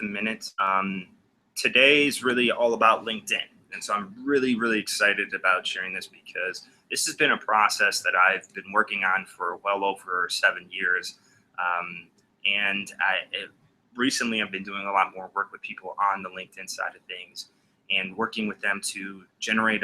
a minute. Today is really all about LinkedIn. And so I'm really excited about sharing this because this has been a process that I've been working on for well over 7 years. And recently I've been doing a lot more work with people on the LinkedIn side of things and working with them to generate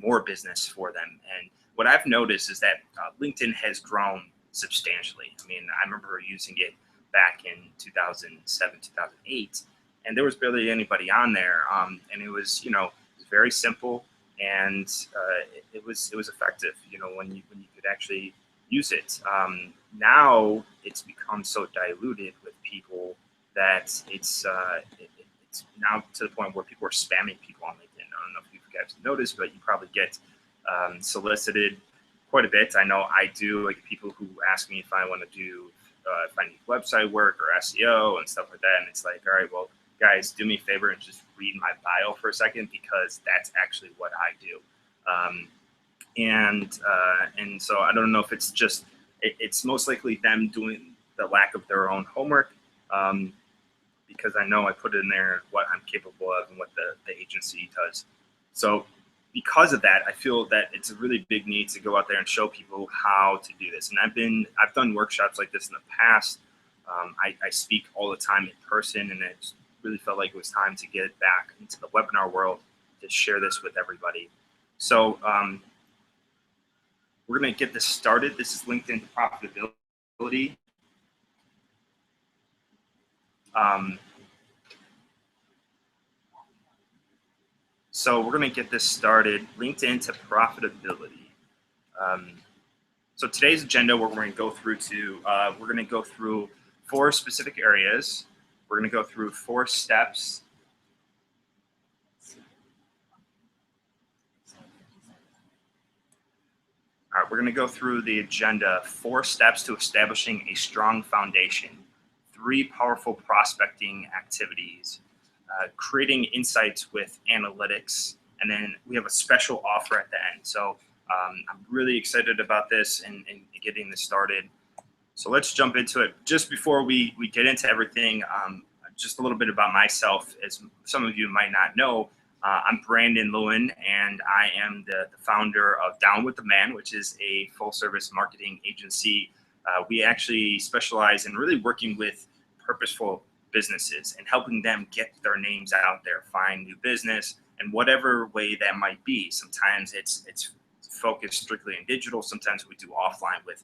more business for them. And what I've noticed is that LinkedIn has grown substantially. I mean, I remember using it back in 2007, 2008, and there was barely anybody on there. And it was, very simple, and it was effective. When you could actually use it. Now it's become so diluted with people that it's now to the point where people are spamming people on LinkedIn. I don't know if you guys noticed, but you probably get solicited quite a bit. I know I do. Like people who ask me if I want to do if I need website work or SEO and stuff like that, and it's like, all right, well, guys, do me a favor and just read my bio for a second, because that's actually what I do. And so I don't know if it's just it's most likely them doing the lack of their own homework, because I know I put in there what I'm capable of and what the agency does. So because of that, I feel that it's a really big need to go out there and show people how to do this. And I've done workshops like this in the past. I speak all the time in person, and I just really felt like it was time to get back into the webinar world to share this with everybody. So we're going to get this started. This is LinkedIn Profitability. So we're going to get this started. LinkedIn to Profitability. So today's agenda, we're going to go through 4 specific areas. We're going to go through 4 steps. All right, we're going to go through the agenda, 4 steps to establishing a strong foundation, 3 powerful prospecting activities, creating insights with analytics, and then we have a special offer at the end. So I'm really excited about this and getting this started. So let's jump into it. Just before we get into everything, just a little bit about myself. As some of you might not know, I'm Brandon Lewin, and I am the founder of Down with the Man, which is a full-service marketing agency. We actually specialize in really working with purposeful businesses and helping them get their names out there, find new business, and whatever way that might be. Sometimes it's focused strictly in digital. Sometimes we do offline with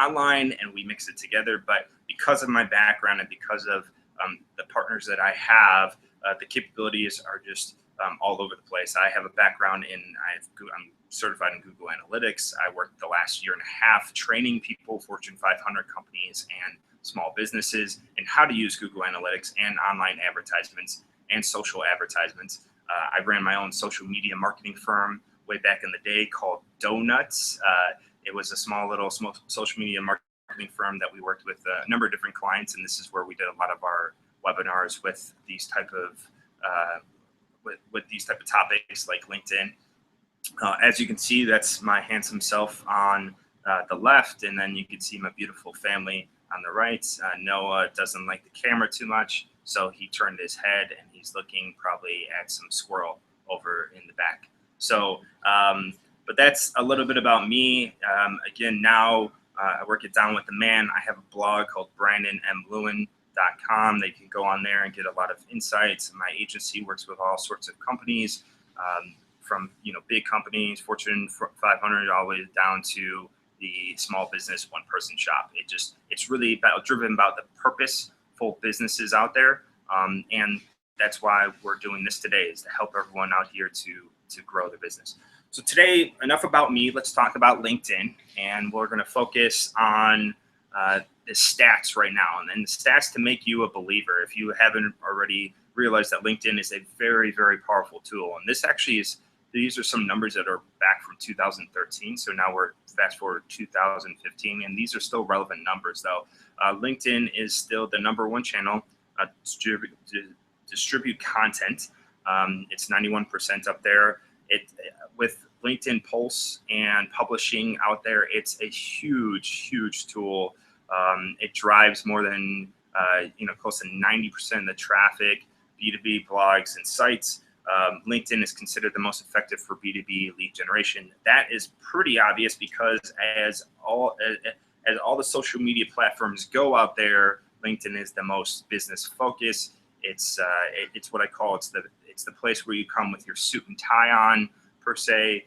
online, and we mix it together. But because of my background and because of the partners that I have, the capabilities are just all over the place. I have a background I'm certified in Google Analytics. I worked the last 1.5 years training people, Fortune 500 companies and small businesses, in how to use Google Analytics and online advertisements and social advertisements. I ran my own social media marketing firm way back in the day called Donuts. It was a small social media marketing firm that we worked with a number of different clients, and this is where we did a lot of our webinars with these type of topics like LinkedIn. As you can see, that's my handsome self on the left, and then you can see my beautiful family on the right. Noah doesn't like the camera too much, so he turned his head and he's looking probably at some squirrel over in the back. So, but that's a little bit about me. Again, now I work it Down with the Man. I have a blog called BrandonMLewin.com. They can go on there and get a lot of insights. My agency works with all sorts of companies, from big companies, Fortune 500, all the way down to the small business one-person shop. It's really driven about the purposeful businesses out there, and that's why we're doing this today, is to help everyone out here to grow their business. So today, enough about me. Let's talk about LinkedIn, and we're going to focus on the stats right now, and then the stats to make you a believer. If you haven't already realized that LinkedIn is a very powerful tool, and these are some numbers that are back from 2013. So now we're fast forward 2015, and these are still relevant numbers though. LinkedIn is still the #1 channel to distribute content. It's 91% up there. With LinkedIn Pulse and publishing out there, it's a huge tool. It drives more than close to 90% of the traffic, B2B blogs and sites. LinkedIn is considered the most effective for B2B lead generation. That is pretty obvious because as all the social media platforms go out there, LinkedIn is the most business focused. It's what I call it's the place where you come with your suit and tie on per se,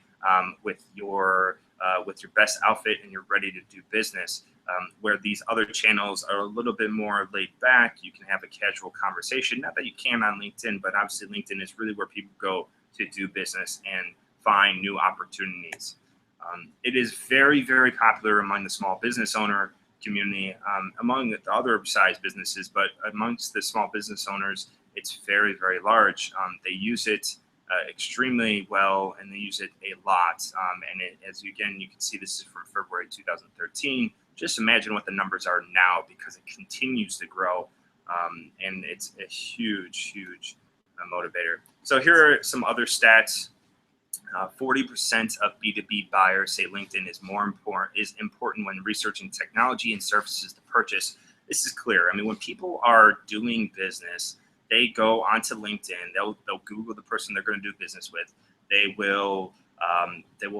with your best outfit, and you're ready to do business. Where these other channels are a little bit more laid back, you can have a casual conversation. Not that you can on LinkedIn, but obviously LinkedIn is really where people go to do business and find new opportunities. It is very, very popular among the small business owner community, among the other size businesses, but amongst the small business owners, it's very, very large. They use it extremely well, and they use it a lot. Again, you can see this is from February 2013. Just imagine what the numbers are now, because it continues to grow, and it's a huge, huge motivator. So here are some other stats. 40% of B2B buyers say LinkedIn is important when researching technology and services to purchase. This is clear. I mean, when people are doing business, they go onto LinkedIn. They'll Google the person they're going to do business with. They will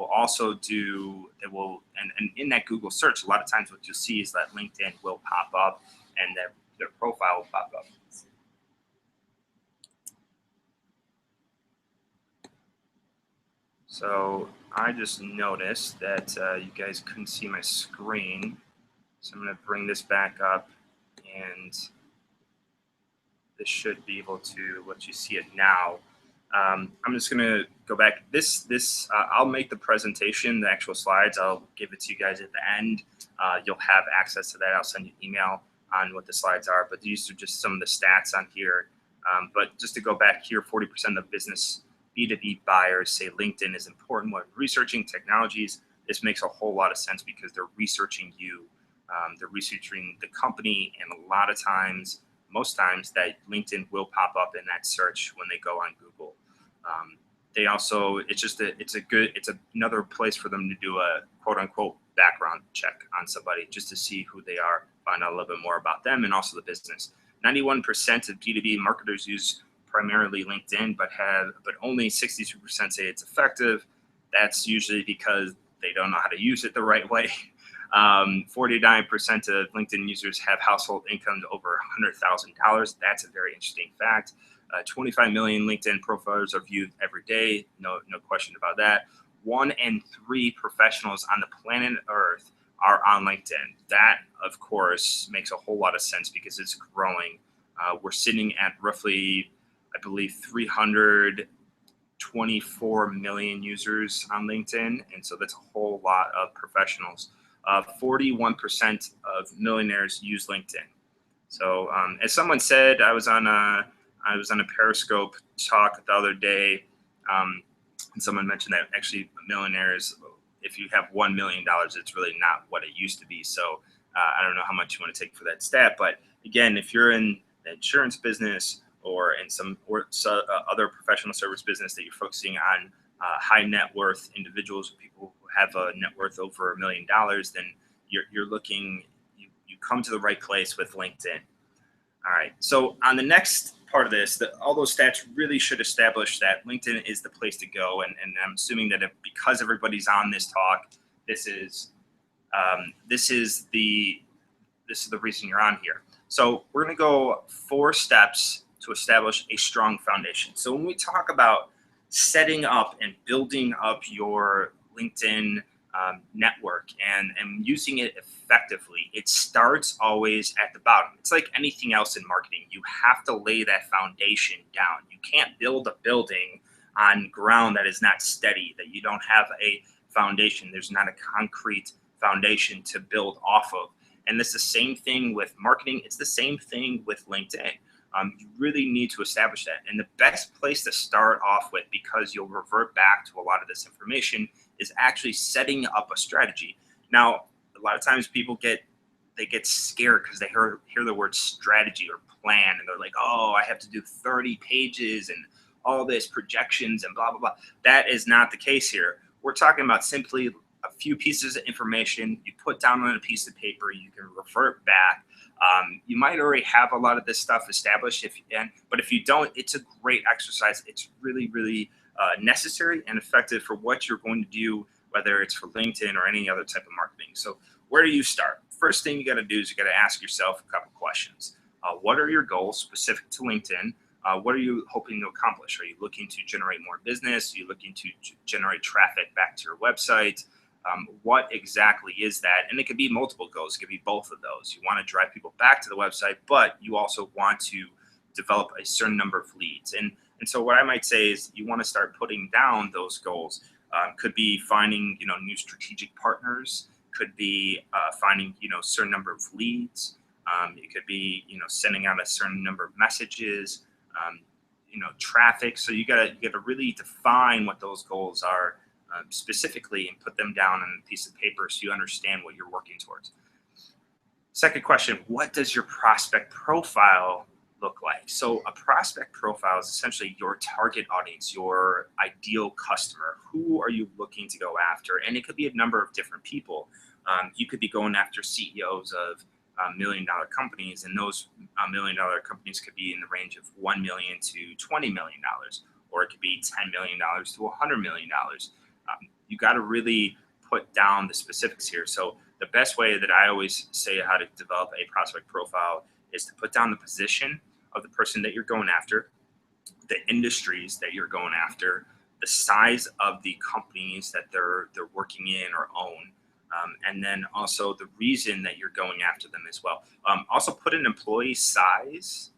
also and in that Google search, a lot of times what you'll see is that LinkedIn will pop up, and their profile will pop up. So I just noticed that you guys couldn't see my screen. So I'm going to bring this back up, and this should be able to let you see it now. I'm just going to go back. I'll make the presentation, the actual slides. I'll give it to you guys at the end. You'll have access to that. I'll send you an email on what the slides are. But these are just some of the stats on here. But just to go back here, 40% of business B2B buyers say LinkedIn is important when researching technologies. This makes a whole lot of sense because they're researching you. They're researching the company, and a lot of times, most times, that LinkedIn will pop up in that search when they go on Google. They also, it's another place for them to do a quote unquote background check on somebody, just to see who they are, find out a little bit more about them and also the business. 91% of B2B marketers use primarily LinkedIn, but only 62% say it's effective. That's usually because they don't know how to use it the right way. 49% of LinkedIn users have household incomes over $100,000. That's a very interesting fact. 25 million LinkedIn profiles are viewed every day. No question about that. 1 in 3 professionals on the planet Earth are on LinkedIn. That, of course, makes a whole lot of sense because it's growing. We're sitting at roughly, I believe, 324 million users on LinkedIn, and so that's a whole lot of professionals. 41% of millionaires use LinkedIn. So as someone said, I was on a Periscope talk the other day, and someone mentioned that actually millionaires, if you have $1 million, it's really not what it used to be. So I don't know how much you want to take for that stat, but again, if you're in the insurance business or in some other professional service business that you're focusing on high net worth individuals, people who have a net worth over $1 million, then you come to the right place with LinkedIn. All right. So on the next part of this, all those stats really should establish that LinkedIn is the place to go. And I'm assuming that because everybody's on this talk, this is the reason you're on here. So we're going to go 4 steps to establish a strong foundation. So when we talk about setting up and building up your LinkedIn network and using it effectively, it starts always at the bottom. It's like anything else in marketing. You have to lay that foundation down. You can't build a building on ground that is not steady, that you don't have a foundation. There's not a concrete foundation to build off of. And it's the same thing with marketing. It's the same thing with LinkedIn. You really need to establish that. And the best place to start off with, because you'll revert back to a lot of this information, is actually setting up a strategy. Now, a lot of times people get scared because they hear the word strategy or plan, and they're like, oh, I have to do 30 pages and all this projections and blah, blah, blah. That is not the case here. We're talking about simply a few pieces of information you put down on a piece of paper. You can revert back. You might already have a lot of this stuff established, but if you don't, it's a great exercise. It's really, really necessary and effective for what you're going to do, whether it's for LinkedIn or any other type of marketing. So where do you start? First thing you got to do is you got to ask yourself a couple questions. What are your goals specific to LinkedIn? What are you hoping to accomplish? Are you looking to generate more business? Are you looking to generate traffic back to your website? What exactly is that? And it could be multiple goals. It could be both of those. You want to drive people back to the website, but you also want to develop a certain number of leads. And so what I might say is you want to start putting down those goals. Could be finding, new strategic partners. Could be finding, certain number of leads. It could be, sending out a certain number of messages. Traffic. So you gotta really define what those goals are specifically and put them down on a piece of paper so you understand what you're working towards. Second question, what does your prospect profile look like? So a prospect profile is essentially your target audience, your ideal customer. Who are you looking to go after? And it could be a number of different people. You could be going after CEOs of $1 million companies, and those $1 million companies could be in the range of $1 million to $20 million, or it could be $10 million to $100 million. You got to really put down the specifics here. So the best way that I always say how to develop a prospect profile is to put down the position of the person that you're going after, the industries that you're going after, the size of the companies that they're working in or own. And then also the reason that you're going after them as well. Also put an employee size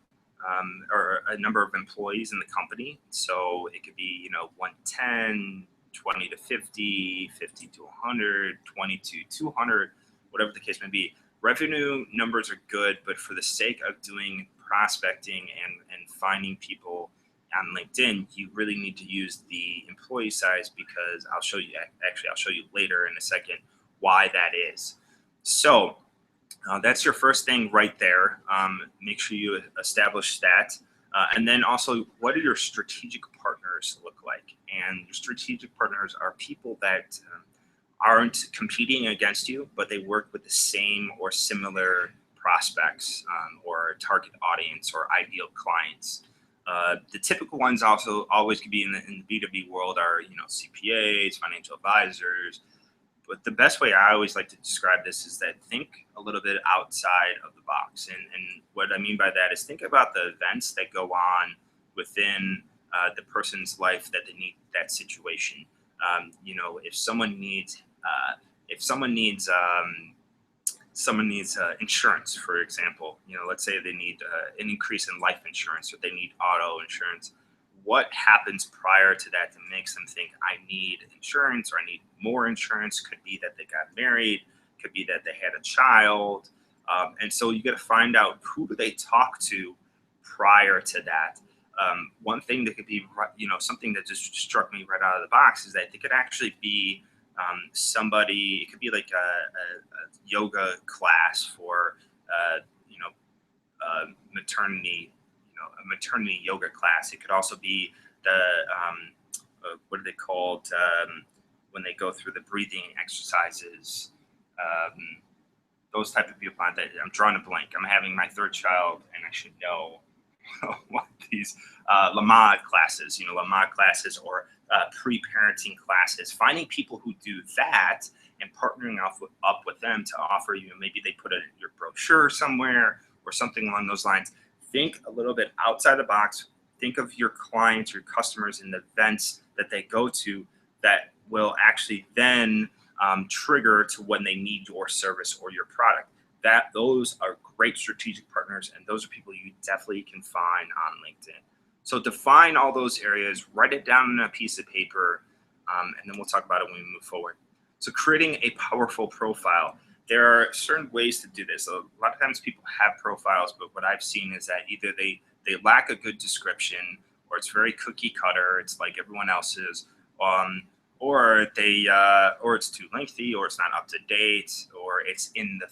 or a number of employees in the company. So it could be, 110, 20 to 50, 50 to 100, 20 to 200, whatever the case may be. Revenue numbers are good, but for the sake of doing prospecting and finding people on LinkedIn, you really need to use the employee size, because I'll show you later in a second why that is. So that's your first thing right there. Make sure you establish that. And then also, what do your strategic partners look like? And your strategic partners are people that aren't competing against you, but they work with the same or similar prospects or target audience or ideal clients. The typical ones also always could be in the B2B world are, CPAs, financial advisors. But the best way I always like to describe this is that think a little bit outside of the box. And what I mean by that is think about the events that go on within the person's life that they need that situation. If someone needs insurance, for example, let's say they need an increase in life insurance, or they need auto insurance. What happens prior to that to makes them think I need insurance, or I need more insurance? Could be that they got married, could be that they had a child. And so you got to find out, who do they talk to prior to that? One thing that could be, something that just struck me right out of the box is that they could actually be somebody. It could be like a yoga class for, maternity, a maternity yoga class. It could also be the, what are they called when they go through the breathing exercises? Those type of people. I'm drawing a blank. I'm having my third child, and I should know what these Lamaze classes, Lamaze classes, or pre-parenting classes. Finding people who do that and partnering up with them to offer you. Maybe they put it in your brochure somewhere or something along those lines. Think a little bit outside the box. Think of your clients, your customers, and the events that they go to that will actually then trigger to when they need your service or your product. Those are great strategic partners, and those are people you definitely can find on LinkedIn. So define all those areas, write it down on a piece of paper, and then we'll talk about it when we move forward. So creating a powerful profile. There are certain ways to do this. A lot of times people have profiles, but what I've seen is that either they lack a good description, or it's very cookie cutter. It's like everyone else's, or it's too lengthy, or it's not up to date, or it's in the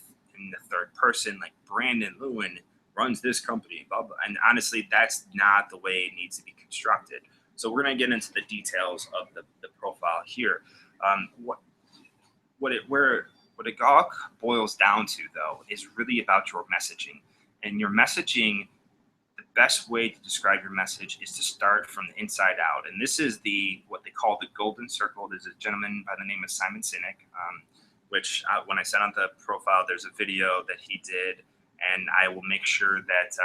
third person, like Brandon Lewin runs this company, blah, blah. And honestly, that's not the way it needs to be constructed. So we're going to get into the details of the profile here. What it all boils down to, though, is really about your messaging. And your messaging, the best way to describe your message is to start from the inside out. And this is what they call the golden circle. There's a gentleman by the name of Simon Sinek, which when I sent out the profile, there's a video that he did, and I will make sure that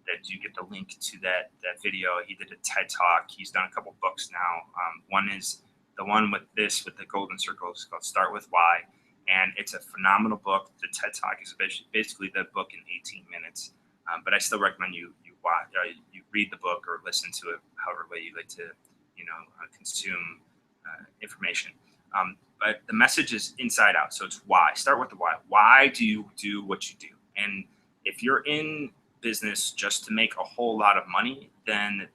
that you get the link to that video. He did a TED Talk. He's done a couple books now. One is the one with the golden circle. It's called Start With Why, and it's a phenomenal book. The TED Talk is basically the book in 18 minutes. But I still recommend you watch, you read the book or listen to it, however way you like to, consume information. But the message is inside out. So it's why. Start with the why. Why do you do what you do? And if you're in business just to make a whole lot of money, then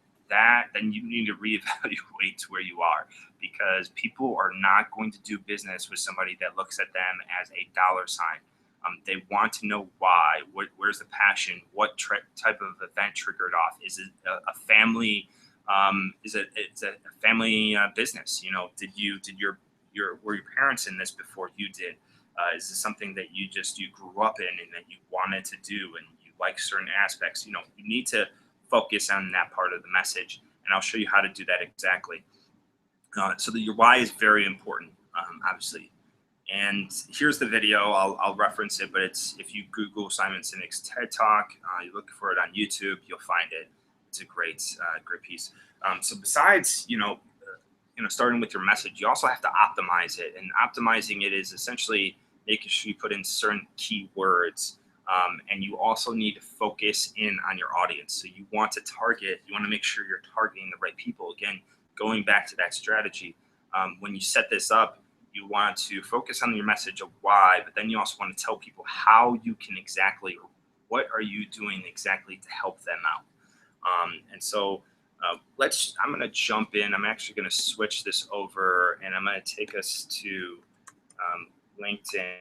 you need to reevaluate where you are, because people are not going to do business with somebody that looks at them as a dollar sign. They want to know why. Where's the passion? What type of event triggered off? Is it a family? It's a family business? Were your parents in this before you did? Is this something that you grew up in and that you wanted to do and you like certain aspects? You need to focus on that part of the message, and I'll show you how to do that exactly. So your why is very important, obviously. And here's the video. I'll reference it, but if you Google Simon Sinek's TED Talk, you look for it on YouTube, you'll find it. It's a great piece. So besides, starting with your message, you also have to optimize it. And optimizing it is essentially making sure you put in certain keywords. And you also need to focus in on your audience. So you want to make sure you're targeting the right people. Again, going back to that strategy, when you set this up, you want to focus on your message of why, but then you also want to tell people how you can exactly, or what are you doing exactly to help them out. And so I'm going to jump in. I'm actually going to switch this over, and I'm going to take us to LinkedIn,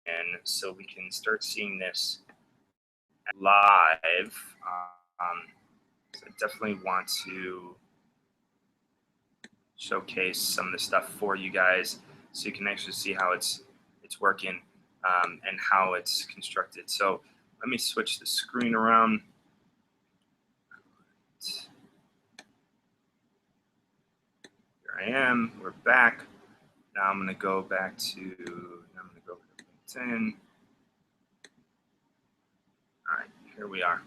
and so we can start seeing this live. I definitely want to showcase some of the stuff for you guys, so you can actually see how it's working and how it's constructed. So let me switch the screen around. Here I am. We're back. Now I'm going to go back to LinkedIn. All right, here we are.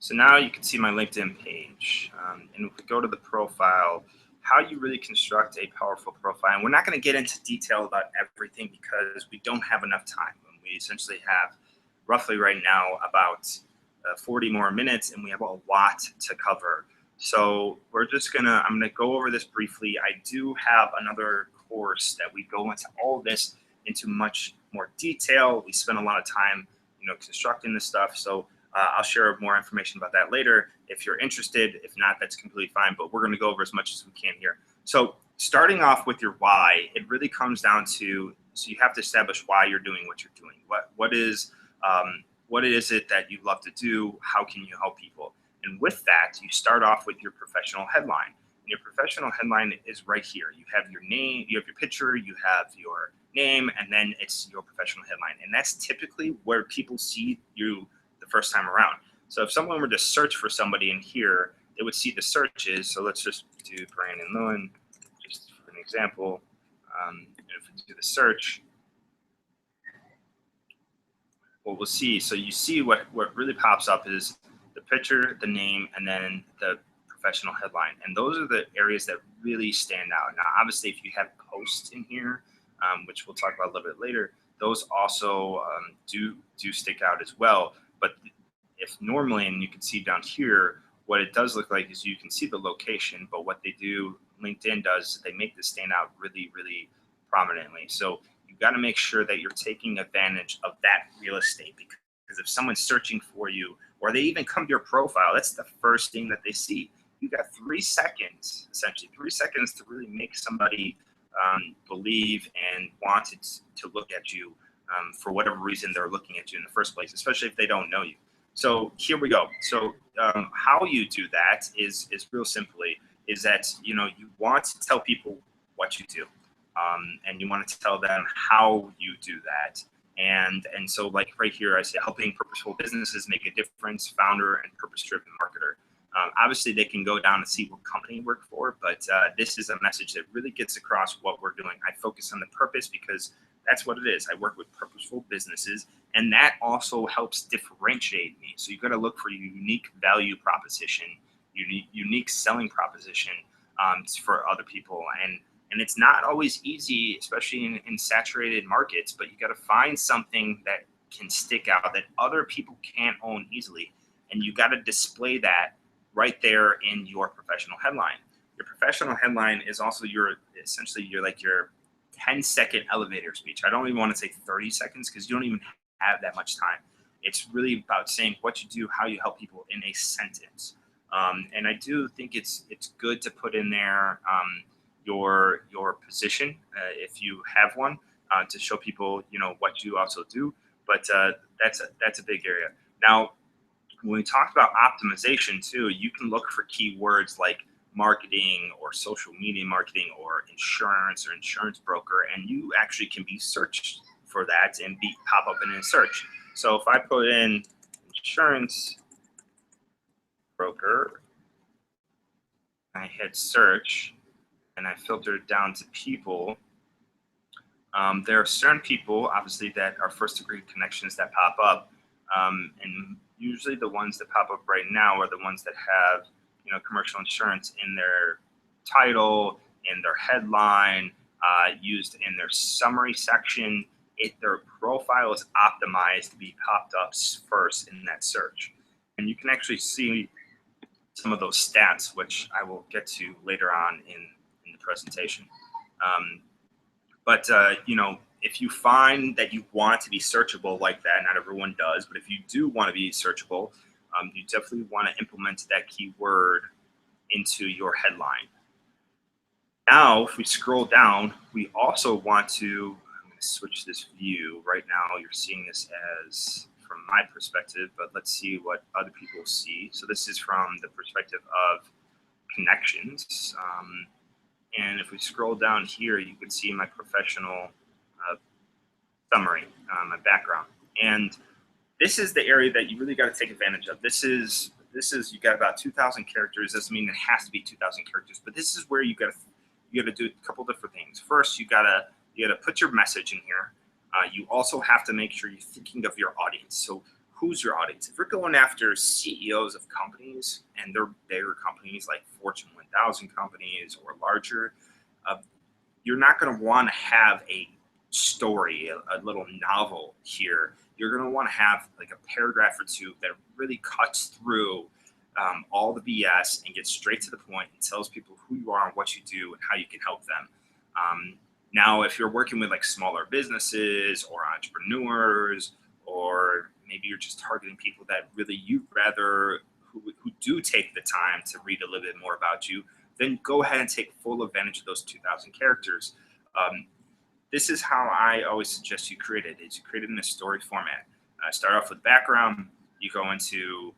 So now you can see my LinkedIn page. And if we go to the profile, how you really construct a powerful profile. And we're not going to get into detail about everything because we don't have enough time. And we essentially have roughly right now about 40 more minutes, and we have a lot to cover. So I'm going to go over this briefly. I do have another course that we go into all of this into much more detail. We spend a lot of time, constructing this stuff. So I'll share more information about that later if you're interested. If not, that's completely fine, but we're going to go over as much as we can here. So starting off with your why, it really comes down to, so you have to establish why you're doing what you're doing. What is it that you love to do? How can you help people? And with that, you start off with your professional headline. And your professional headline is right here. You have your name, you have your picture, you have your name, and then it's your professional headline. And that's typically where people see you the first time around. So if someone were to search for somebody in here, they would see the searches. So let's just do Brandon Lewin, just for an example. If we do the search, what we'll see, so you see what really pops up is the picture, the name, and then the professional headline. And those are the areas that really stand out. Now, obviously, if you have posts in here, which we'll talk about a little bit later, those also do stick out as well. But if normally, and you can see down here, what it does look like is you can see the location, but what they do, LinkedIn does, they make this stand out really, really prominently. So you've got to make sure that you're taking advantage of that real estate, because if someone's searching for you, or they even come to your profile, that's the first thing that they see. You've got 3 seconds, essentially 3 seconds to really make somebody believe and want to look at you for whatever reason they're looking at you in the first place, especially if they don't know you. So here we go. So how you do that is real simply is that you want to tell people what you do. and you want to tell them how you do that. And so like right here, I say helping purposeful businesses make a difference, founder and purpose-driven marketer. Obviously, they can go down and see what company you work for, but this is a message that really gets across what we're doing. I focus on the purpose because that's what it is. I work with purposeful businesses, and that also helps differentiate me. So you've got to look for a unique value proposition, unique selling proposition for other people. And it's not always easy, especially in saturated markets, but you got to find something that can stick out that other people can't own easily. And you got to display that right there in your professional headline. Your professional headline is also essentially your 10-second elevator speech. I don't even want to say 30 seconds because you don't even have that much time. It's really about saying what you do, how you help people in a sentence. And I do think it's good to put in there your position if you have one to show people what you also do. But that's a big area. Now, when we talk about optimization too, you can look for keywords like marketing or social media marketing or insurance or insurance broker, and you actually can be searched for that and pop up in a search. So if I put in insurance broker, I hit search, and I filter it down to people. There are certain people, obviously, that are first-degree connections that pop up, and usually the ones that pop up right now are the ones that have, commercial insurance in their title, in their headline, used in their summary section. Their profile is optimized to be popped up first in that search, and you can actually see some of those stats, which I will get to later on in the presentation. But if you find that you want to be searchable like that, not everyone does, but if you do want to be searchable, you definitely want to implement that keyword into your headline. Now, if we scroll down, we also want to, I'm going to switch this view. Right now, you're seeing this as from my perspective, but let's see what other people see. So this is from the perspective of connections. And if we scroll down here, you can see my professional summary, my background. And this is the area that you really got to take advantage of. This is you got about 2,000 characters. Doesn't mean it has to be 2,000 characters, but this is where you got to do a couple different things. First, you gotta put your message in here. You also have to make sure you're thinking of your audience. So who's your audience? If you're going after CEOs of companies and they're bigger companies like Fortune 1000 companies or larger, you're not going to want to have a story, a little novel here. You're going to want to have like a paragraph or two that really cuts through all the BS and gets straight to the point and tells people who you are and what you do and how you can help them. Now, if you're working with like smaller businesses or entrepreneurs, or maybe you're just targeting people that really you'd rather who do take the time to read a little bit more about you, then go ahead and take full advantage of those 2,000 characters. This is how I always suggest you create it. Is you create it in a story format. Start off with background. You go into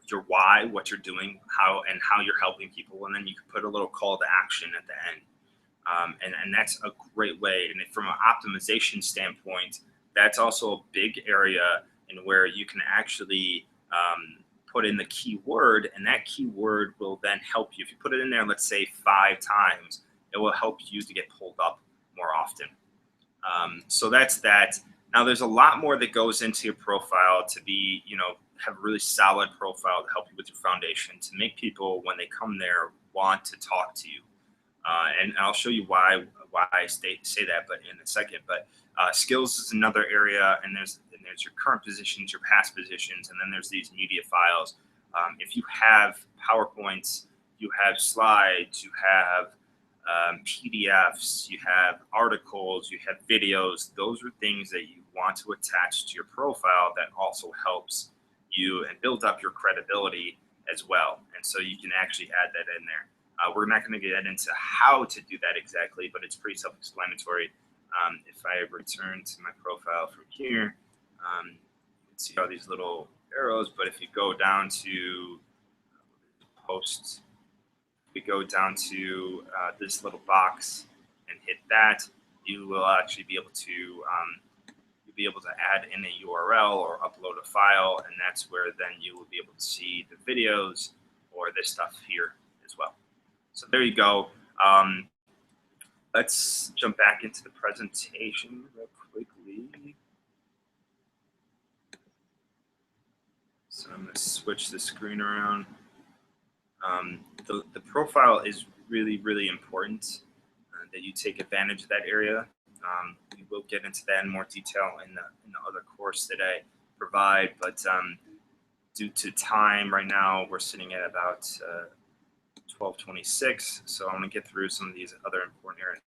your why, what you're doing, how you're helping people, and then you can put a little call to action at the end. And that's a great way. And from an optimization standpoint, that's also a big area in where you can actually put in the keyword, and that keyword will then help you. If you put it in there, let's say 5 times, it will help you to get pulled up more often. So that's that. Now, there's a lot more that goes into your profile to be, have a really solid profile to help you with your foundation, to make people, when they come there, want to talk to you. And I'll show you why I say that, but in a second. But skills is another area, and there's your current positions, your past positions, and then there's these media files. If you have PowerPoints, you have slides, you have PDFs, you have articles, you have videos. Those are things that you want to attach to your profile that also helps you and build up your credibility as well. And so you can actually add that in there. We're not going to get into how to do that exactly, but it's pretty self-explanatory. If I return to my profile from here, you can see all these little arrows, but if you go down to posts, we go down to this little box and hit that, you will actually be able to you'll be able to add in a URL or upload a file, and that's where then you will be able to see the videos or this stuff here as well. So there you go. Let's jump back into the presentation real quickly. So I'm going to switch the screen around. The profile is really, really important that you take advantage of that area. We will get into that in more detail in the other course that I provide, but due to time right now, we're sitting at about 12:26. So I'm going to get through some of these other important areas.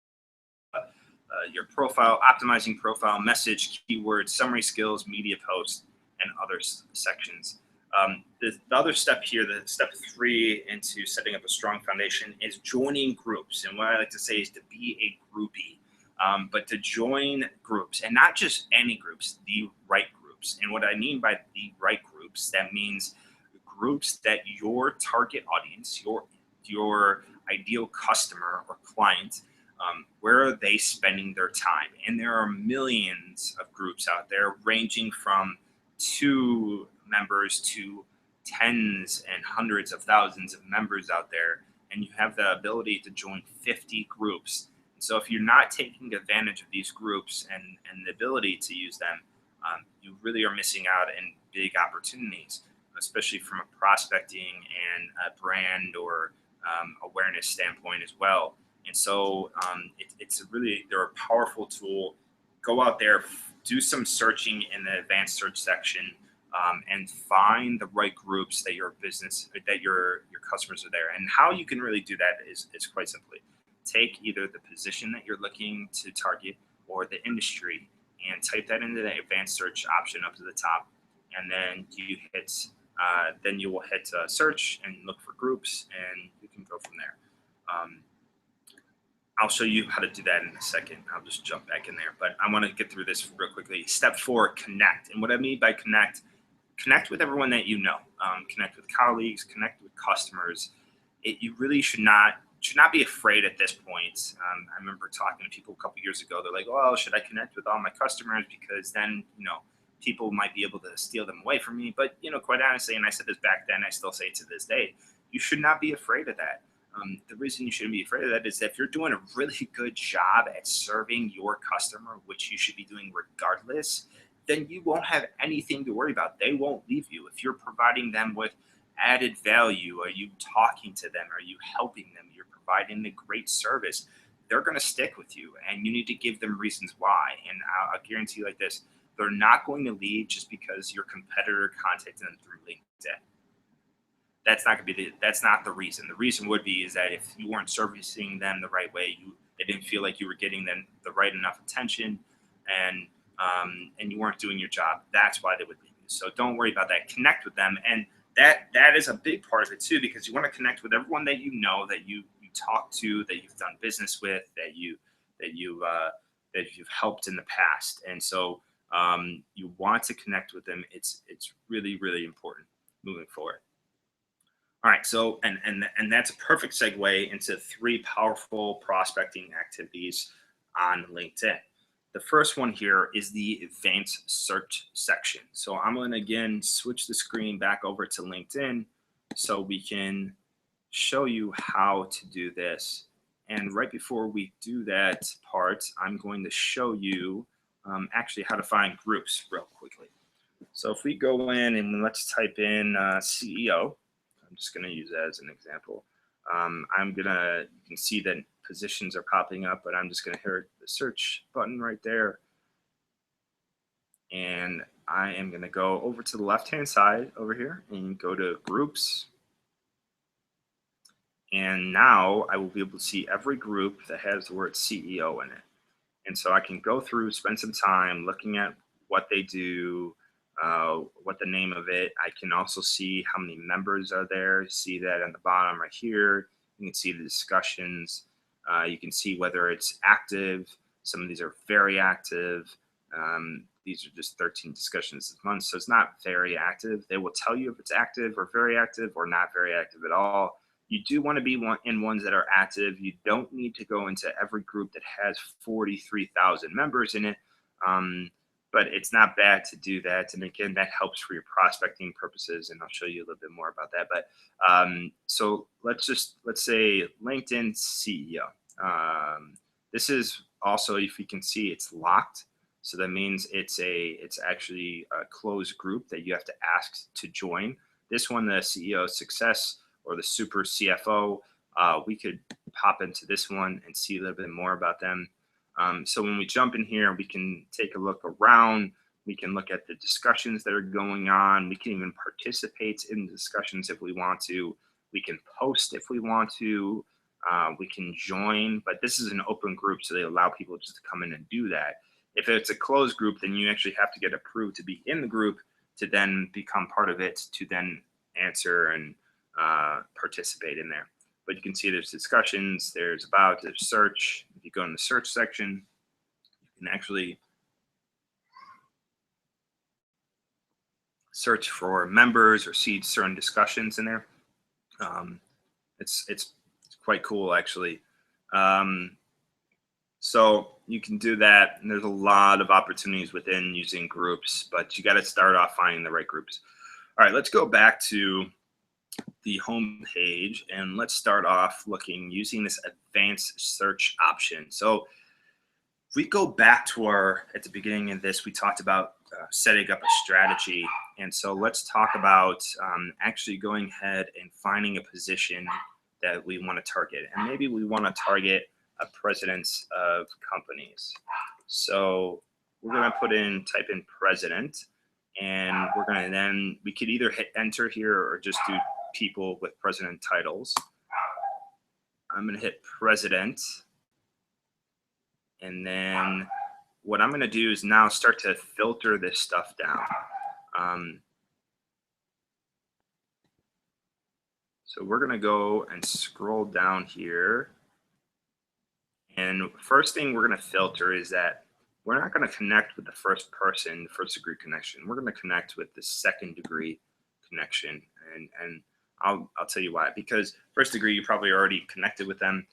Your profile, optimizing profile, message, keywords, summary skills, media posts, and other sections. The other step here, the step 3 into setting up a strong foundation, is joining groups. And what I like to say is to be a groupie, but to join groups, and not just any groups, the right groups. And what I mean by the right groups, that means groups that your target audience, your ideal customer or client, where are they spending their time? And there are millions of groups out there, ranging from 2 members to tens and hundreds of thousands of members out there, and you have the ability to join 50 groups. So if you're not taking advantage of these groups and the ability to use them, you really are missing out in big opportunities, especially from a prospecting and a brand or awareness standpoint as well. And so it's really, they're a powerful tool. Go out there, do some searching in the advanced search section, and find the right groups that your business, that your customers are there. And how you can really do that is quite simply take either the position that you're looking to target or the industry and type that into the advanced search option up to the top, and then you will hit search and look for groups, and you can go from there. I'll show you how to do that in a second. I'll just jump back in there, but I want to get through this real quickly. Step 4, connect. And what I mean by connect with everyone that you know. Connect with colleagues, connect with customers. You really should not be afraid at this point. I remember talking to people a couple years ago. They're like, "Oh, should I connect with all my customers because then people might be able to steal them away from me?" But quite honestly, and I said this back then, I still say it to this day, you should not be afraid of that. The reason you shouldn't be afraid of that is that if you're doing a really good job at serving your customer, which you should be doing regardless, then you won't have anything to worry about. They won't leave you. If you're providing them with added value, are you talking to them? Are you helping them? You're providing a great service. They're going to stick with you, and you need to give them reasons why. And I'll guarantee you like this, they're not going to leave just because your competitor contacted them through LinkedIn. That's not the reason. The reason would be is that if you weren't servicing them the right way, they didn't feel like you were getting them the right enough attention, and you weren't doing your job. That's why they would leave you. So don't worry about that. Connect with them, and that is a big part of it too, because you want to connect with everyone that you know, that you talk to, that you've done business with, that you've helped in the past, and so you want to connect with them. It's really, really important moving forward. All right, so and that's a perfect segue into 3 powerful prospecting activities on LinkedIn. The first one here is the advanced search section. So I'm going to again switch the screen back over to LinkedIn so we can show you how to do this. And right before we do that part, I'm going to show you actually how to find groups real quickly. So if we go in and let's type in CEO. I'm just going to use that as an example. You can see that positions are popping up, but I'm just going to hit the search button right there. And I am going to go over to the left-hand side over here and go to groups. And now I will be able to see every group that has the word CEO in it. And so I can go through, spend some time looking at what they do, what the name of it. I can also see how many members are there. See that on the bottom right here. You can see the discussions. You can see whether it's active. Some of these are very active. These are just 13 discussions this month, so it's not very active. They will tell you if it's active or very active or not very active at all. You do want to be in ones that are active. You don't need to go into every group that has 43,000 members in it. Um, but it's not bad to do that. And again, that helps for your prospecting purposes. And I'll show you a little bit more about that. But so let's say LinkedIn CEO. This is also, if you can see, it's locked. So that means it's actually a closed group that you have to ask to join. This one, the CEO Success or the Super CFO, we could pop into this one and see a little bit more about them. So when we jump in here, we can take a look around. We can look at the discussions that are going on. We can even participate in discussions if we want to. We can post if we want to. We can join, but this is an open group, so they allow people just to come in and do that. If it's a closed group, then you actually have to get approved to be in the group to then become part of it, to then answer and participate in there. But you can see there's discussions, there's search. If you go in the search section, you can actually search for members or see certain discussions in there. It's quite cool, actually. So you can do that, and there's a lot of opportunities within using groups, but you got to start off finding the right groups. All right, let's go back to the home page, and let's start off using this advanced search option. So if we go back to at the beginning of this, we talked about setting up a strategy. And so let's talk about actually going ahead and finding a position that we want to target. And maybe we want to target a presidents of companies. So we're going to type in president, and we're going to we could either hit enter here or just do people with president titles. I'm going to hit president. And then what I'm going to do is now start to filter this stuff down. So we're going to go and scroll down here. And first thing we're going to filter is that we're not going to connect with the first person, first degree connection. We're going to connect with the second degree connection. And I'll tell you why. Because first degree, you probably already connected with them.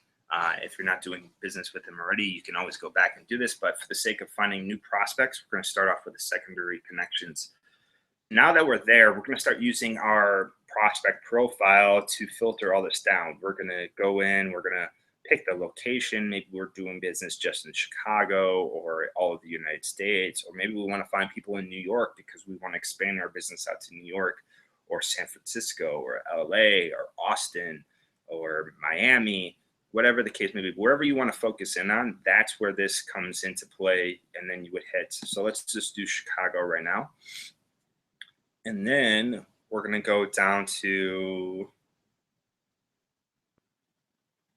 If you're not doing business with them already, you can always go back and do this. But for the sake of finding new prospects, we're going to start off with the secondary connections. Now that we're there, we're going to start using our prospect profile to filter all this down. We're going to go in, we're going to pick the location. Maybe we're doing business just in Chicago or all of the United States, or maybe we want to find people in New York because we want to expand our business out to New York or San Francisco or LA or Austin or Miami, whatever the case may be. Wherever you want to focus in on, that's where this comes into play, and then you would hit. So let's just do Chicago right now. And then we're going to go down to,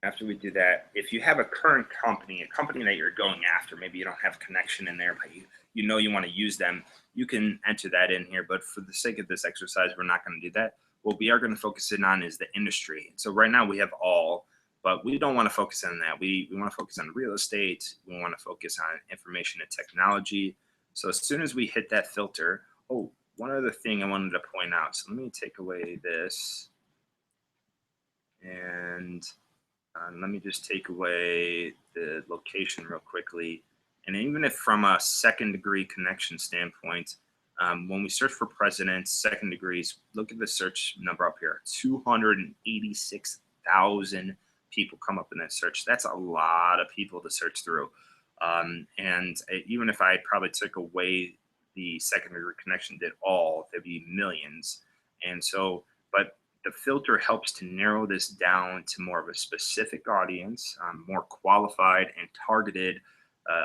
after we do that, if you have a current company, a company that you're going after, maybe you don't have a connection in there, but you know you want to use them, you can enter that in here. But for the sake of this exercise, we're not going to do that. What we are going to focus in on is the industry. So right now we have all, but we don't want to focus on that. We want to focus on real estate. We want to focus on information and technology. So as soon as we hit that filter, oh, one other thing I wanted to point out. So let me take away this, and let me just take away the location real quickly. And even if from a second degree connection standpoint, when we search for presidents, second degrees, look at the search number up here, 286,000 people come up in that search. That's a lot of people to search through. And even if I probably took away the secondary connection did all, there'd be millions. And so, but the filter helps to narrow this down to more of a specific audience, more qualified and targeted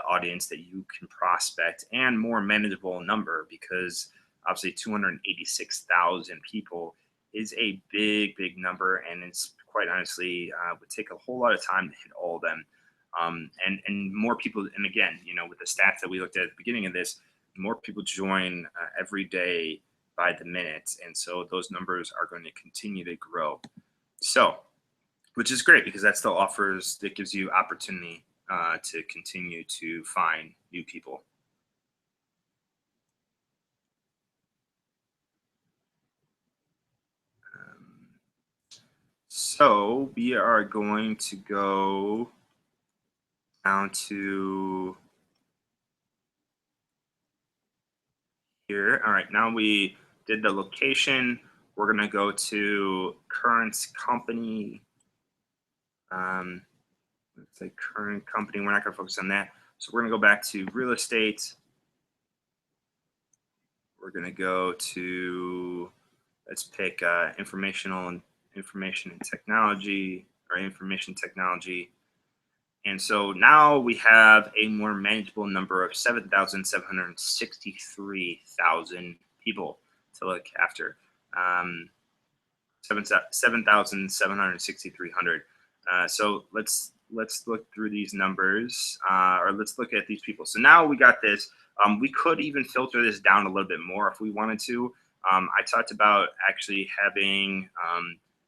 audience that you can prospect, and more manageable number, because obviously 286,000 people is a big number, and it's quite honestly would take a whole lot of time to hit all of them. And more people, and again, you know, with the stats that we looked at the beginning of this, more people join every day by the minute, and so those numbers are going to continue to grow. So, which is great, because that still gives you opportunity to continue to find new people. So we are going to go down to here. All right, now we did the location. We're going to go to current company. Let's say current company. We're not going to focus on that. So we're going to go back to real estate. We're going to go to, let's pick information and technology, or information technology. And so now we have a more manageable number of 7,763,000 people to look after. 7,763,000. So let's look through these numbers, or let's look at these people. So now we got this. We could even filter this down a little bit more if we wanted to. I talked about actually having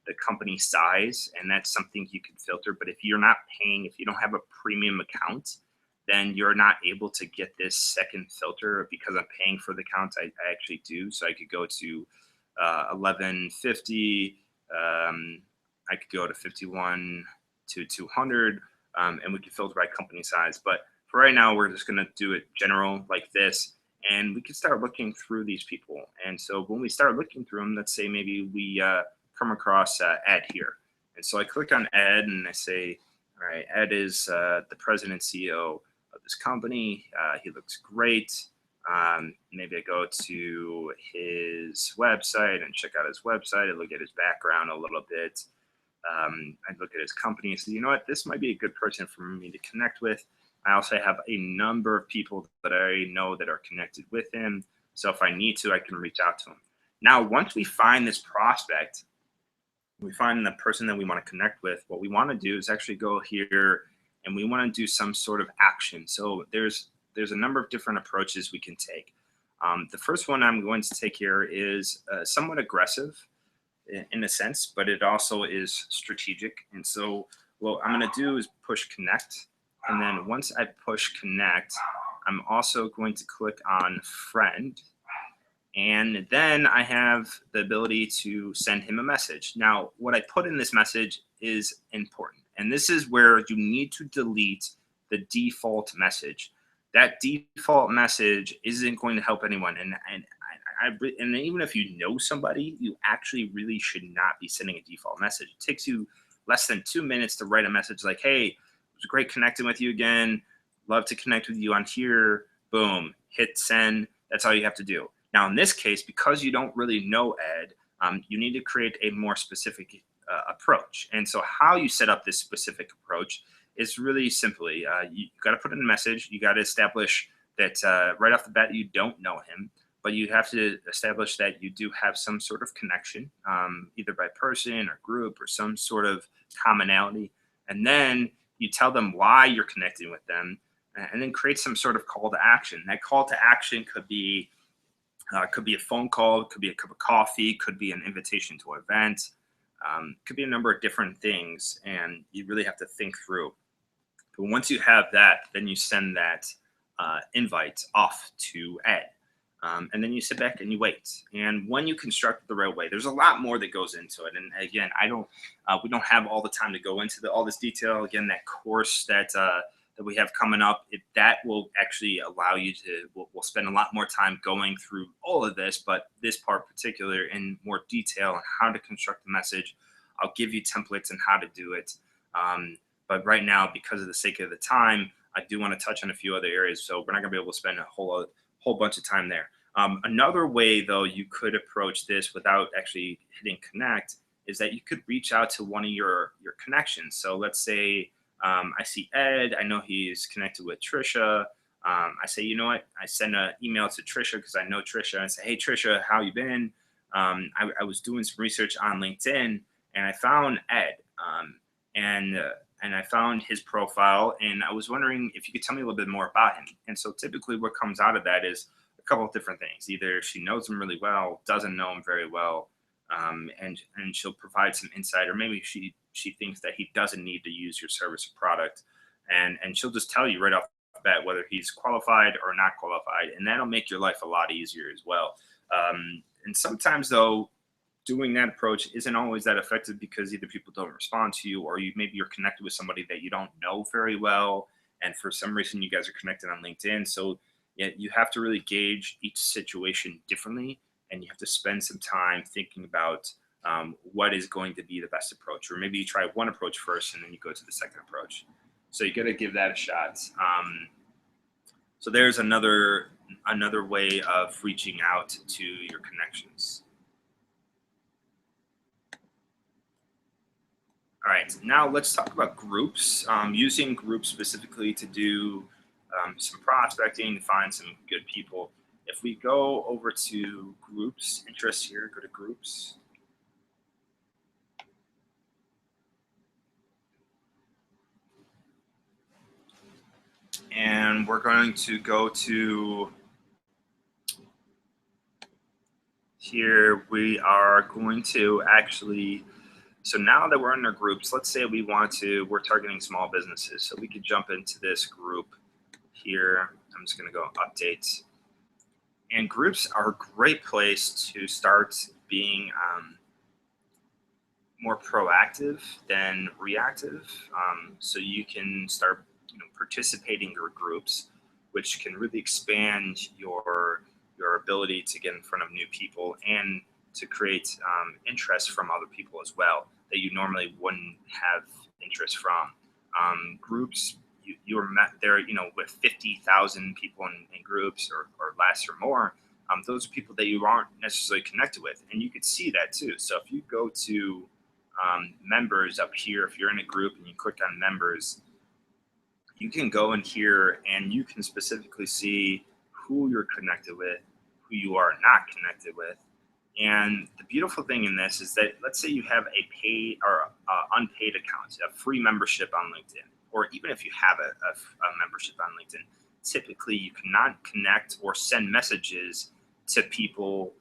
the company size, and that's something you can filter. But if you're not paying, if you don't have a premium account, then you're not able to get this second filter. Because I'm paying for the account, I actually do. So I could go to 1150. I could go to 51 to 200, and we can filter by company size. But for right now, we're just going to do it general like this, and we can start looking through these people. And so when we start looking through them, let's say maybe we come across Ed here. And so I click on Ed and I say, all right, Ed is the president and CEO of this company. He looks great. Maybe I go to his website and check out his website and look at his background a little bit. I look at his company and say, you know what, this might be a good person for me to connect with. I also have a number of people that I know that are connected with him. So if I need to, I can reach out to him. Now, once we find this prospect, we find the person that we want to connect with, what we want to do is actually go here and we want to do some sort of action. So there's a number of different approaches we can take. The first one I'm going to take here is somewhat aggressive in a sense, but it also is strategic. And so what I'm going to do is push connect. And then once I push connect, I'm also going to click on friend. And then I have the ability to send him a message. Now, what I put in this message is important. And this is where you need to delete the default message. That default message isn't going to help anyone. And even if you know somebody, you actually really should not be sending a default message. It takes you less than 2 minutes to write a message like, hey, it was great connecting with you again. Love to connect with you on here. Boom, hit send. That's all you have to do. Now, in this case, because you don't really know Ed, you need to create a more specific approach. And so how you set up this specific approach is really simply, you got to put in a message. You got to establish that right off the bat, you don't know him, but you have to establish that you do have some sort of connection, either by person or group or some sort of commonality. And then you tell them why you're connecting with them, and then create some sort of call to action. That call to action could be a phone call, could be a cup of coffee, could be an invitation to an event, could be a number of different things, and you really have to think through. But once you have that, then you send that invite off to Ed. And then you sit back and you wait. And when you construct it the right way, there's a lot more that goes into it. And again, we don't have all the time to go into all this detail. Again, that course that we have coming up, that will actually allow you to, we'll spend a lot more time going through all of this, but this part particular in more detail on how to construct the message. I'll give you templates on how to do it. But right now, because of the sake of the time, I do want to touch on a few other areas. So we're not going to be able to spend a whole bunch of time there. Another way, though, you could approach this without actually hitting connect is that you could reach out to one of your connections. So let's say I see Ed. I know he's connected with Trisha. I say, you know what? I send an email to Trisha because I know Trisha. I say, hey, Trisha, how you been? I was doing some research on LinkedIn, and I found Ed. And I found his profile, and I was wondering if you could tell me a little bit more about him. And so typically what comes out of that is a couple of different things. Either she knows him really well, doesn't know him very well, and she'll provide some insight, or maybe she thinks that he doesn't need to use your service or product, and she'll just tell you right off the bat whether he's qualified or not qualified, and that'll make your life a lot easier as well. And sometimes, though, doing that approach isn't always that effective because either people don't respond to you, or maybe you're connected with somebody that you don't know very well, and for some reason you guys are connected on LinkedIn. So yeah, you have to really gauge each situation differently, and you have to spend some time thinking about what is going to be the best approach. Or maybe you try one approach first and then you go to the second approach. So you got to give that a shot. So there's another way of reaching out to your connections. All right, now let's talk about groups. Using groups specifically to do some prospecting, to find some good people. If we go over to groups, interest here, go to groups. And we're going to go to here. We are going to actually, so now that we're in our groups, let's say we're targeting small businesses. So we could jump into this group here. I'm just going to go update. And groups are a great place to start being more proactive than reactive. So you can start participating in your groups, which can really expand your ability to get in front of new people and to create interest from other people as well that you normally wouldn't have interest from. Groups, you're met there, with 50,000 people in groups or less or more. Those are people that you aren't necessarily connected with, and you could see that too. So if you go to members up here, if you're in a group and you click on members, you can go in here and you can specifically see who you're connected with, who you are not connected with. And the beautiful thing in this is that, let's say you have a paid or unpaid account, a free membership on LinkedIn, or even if you have a membership on LinkedIn, typically you cannot connect or send messages to people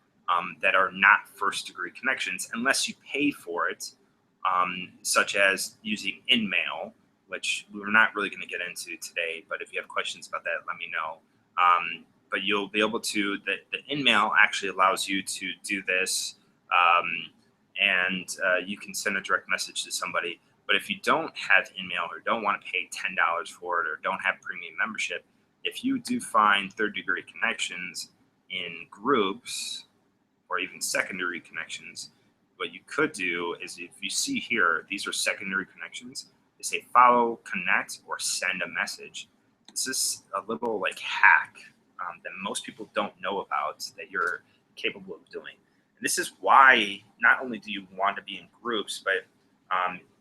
that are not first degree connections unless you pay for it, such as using InMail, which we're not really going to get into today. But if you have questions about that, let me know. But you'll be able to, the InMail actually allows you to do this, and you can send a direct message to somebody. But if you don't have InMail or don't want to pay $10 for it or don't have premium membership, if you do find third degree connections in groups or even secondary connections, what you could do is, if you see here, these are secondary connections. They say follow, connect, or send a message. This is a little like hack that most people don't know about that you're capable of doing. And this is why not only do you want to be in groups, but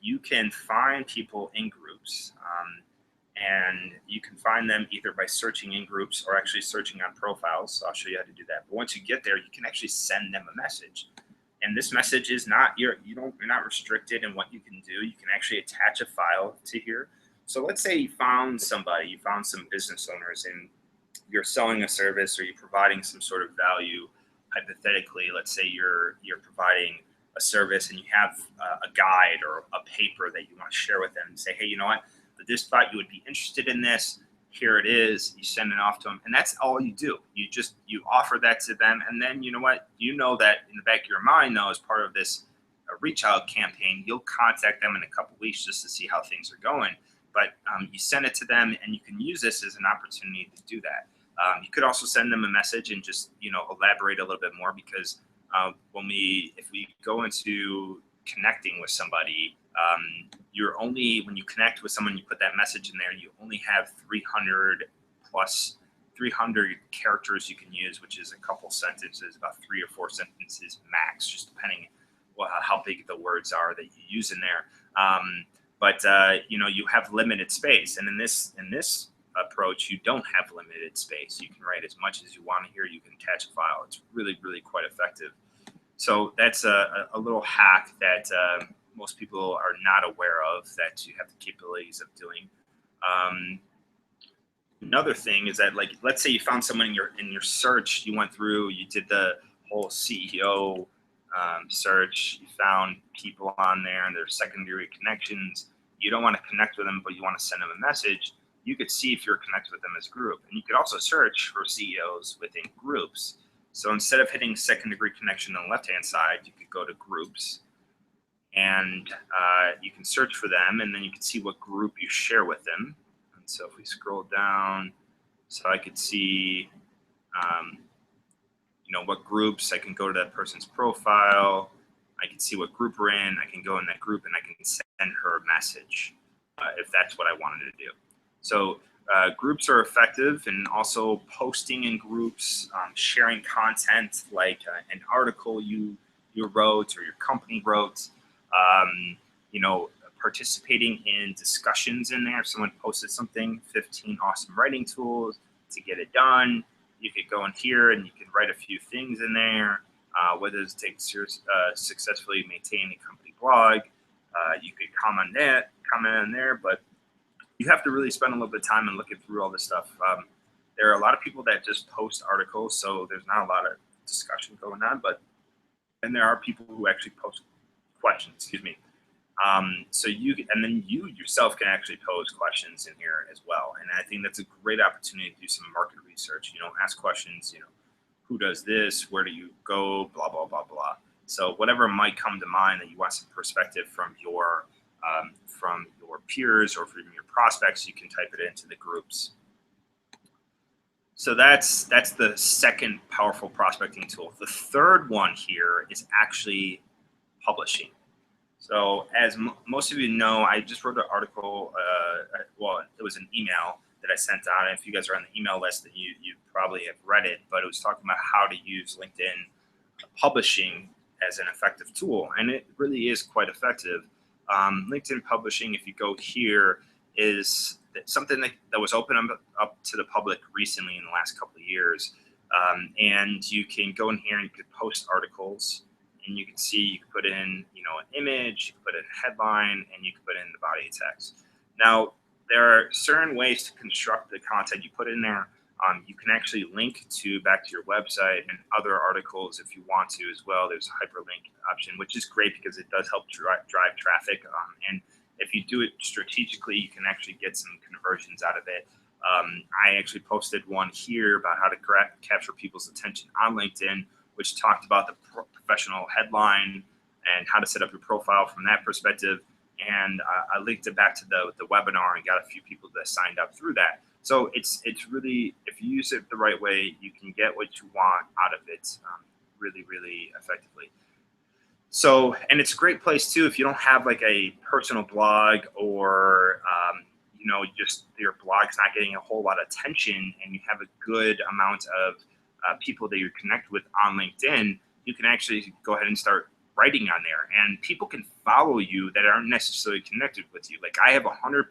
you can find people in groups, and you can find them either by searching in groups or actually searching on profiles. So I'll show you how to do that. But once you get there, you can actually send them a message. And this message is not, you're not restricted in what you can do. You can actually attach a file to here. So let's say you found some business owners, and you're selling a service or you're providing some sort of value. Hypothetically, let's say you're providing a service and you have a guide or a paper that you want to share with them and say, hey, you know what? This thought you would be interested in this. Here it is. You send it off to them, and that's all you do. You offer that to them, and then you know what? You know that in the back of your mind, though, as part of this reach out campaign, you'll contact them in a couple weeks just to see how things are going. But you send it to them, and you can use this as an opportunity to do that. You could also send them a message and just elaborate a little bit more, because when you go into connecting with somebody, when you connect with someone, you put that message in there, you only have 300 characters you can use, which is a couple sentences, about 3 or 4 sentences max, just depending how big the words are that you use in there. But you have limited space, and in this approach, you don't have limited space. You can write as much as you want here. You can attach a file. It's really, really quite effective. So that's a little hack that most people are not aware of, that you have the capabilities of doing. Another thing is that, like, let's say you found someone in your search, you went through, you did the whole CEO search, you found people on there and their secondary connections. You don't want to connect with them, but you want to send them a message. You could see if you're connected with them as a group, and you could also search for CEOs within groups. So instead of hitting second degree connection on the left-hand side, you could go to groups, and you can search for them, and then you can see what group you share with them. And so if we scroll down, so I could see, what groups. I can go to that person's profile. I can see what group we're in. I can go in that group and I can send her a message if that's what I wanted to do. So groups are effective, and also posting in groups, sharing content like an article you wrote or your company wrote, participating in discussions in there. If someone posted something, 15 awesome writing tools to get it done. You could go in here and you could write a few things in there, whether it's successfully maintain a company blog. You could comment on there, but you have to really spend a little bit of time and looking through all this stuff. There are a lot of people that just post articles, so there's not a lot of discussion going on, and there are people who actually post questions, excuse me. And then you yourself can actually pose questions in here as well. And I think that's a great opportunity to do some market research, ask questions, who does this, where do you go, blah, blah, blah, blah. So whatever might come to mind that you want some perspective from your peers or from your prospects, you can type it into the groups. So that's the second powerful prospecting tool. The third one here is actually publishing. So as most of you know, I just wrote an article, it was an email that I sent out. And if you guys are on the email list, then you probably have read it, but it was talking about how to use LinkedIn publishing as an effective tool. And it really is quite effective. LinkedIn publishing, if you go here, is something that was open up to the public recently in the last couple of years. And you can go in here and you could post articles. And you can see, you can put in, an image, you can put in a headline, and you can put in the body of text. Now, there are certain ways to construct the content you put in there. You can actually link back to your website and other articles if you want to as well. There's a hyperlink option, which is great because it does help drive traffic. And if you do it strategically, you can actually get some conversions out of it. I actually posted one here about how to capture people's attention on LinkedIn, which talked about the professional headline and how to set up your profile from that perspective. And I linked it back to the webinar and got a few people that signed up through that. So it's really, if you use it the right way, you can get what you want out of it really, really effectively. So, and it's a great place too if you don't have like a personal blog or just your blog's not getting a whole lot of attention, and you have a good amount of people that you connect with on LinkedIn. You can actually go ahead and start writing on there, and people can follow you that aren't necessarily connected with you. Like I have 100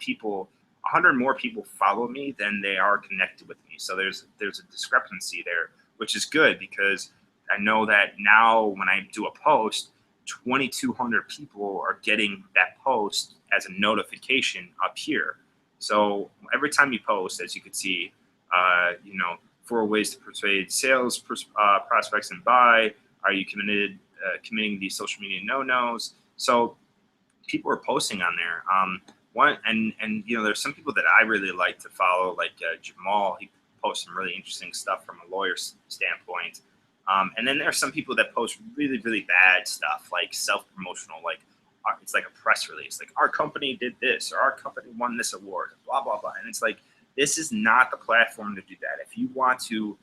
more people follow me than they are connected with me. So there's a discrepancy there, which is good because I know that now when I do a post, 2,200 people are getting that post as a notification up here. So every time you post, as you can see, 4 ways to persuade sales prospects and buy. Are you committing these social media no-nos? So people are posting on there. There's some people that I really like to follow, like Jamal. He posts some really interesting stuff from a lawyer's standpoint. And then there are some people that post really, really bad stuff, like self-promotional, like it's like a press release, like our company did this, or our company won this award, blah, blah, blah. And it's like, this is not the platform to do that. If you want to,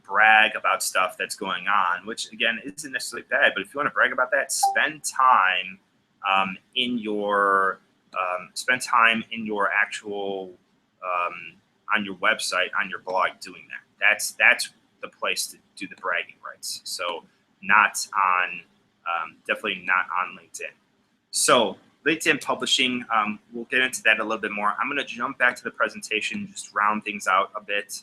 brag about stuff that's going on, which again isn't necessarily bad, but if you want to brag about that, spend time in your actual on your website, on your blog, doing that. That's the place to do the bragging rights. So not on definitely not on LinkedIn. So LinkedIn publishing, we'll get into that a little bit more. I'm going to jump back to the presentation, just round things out a bit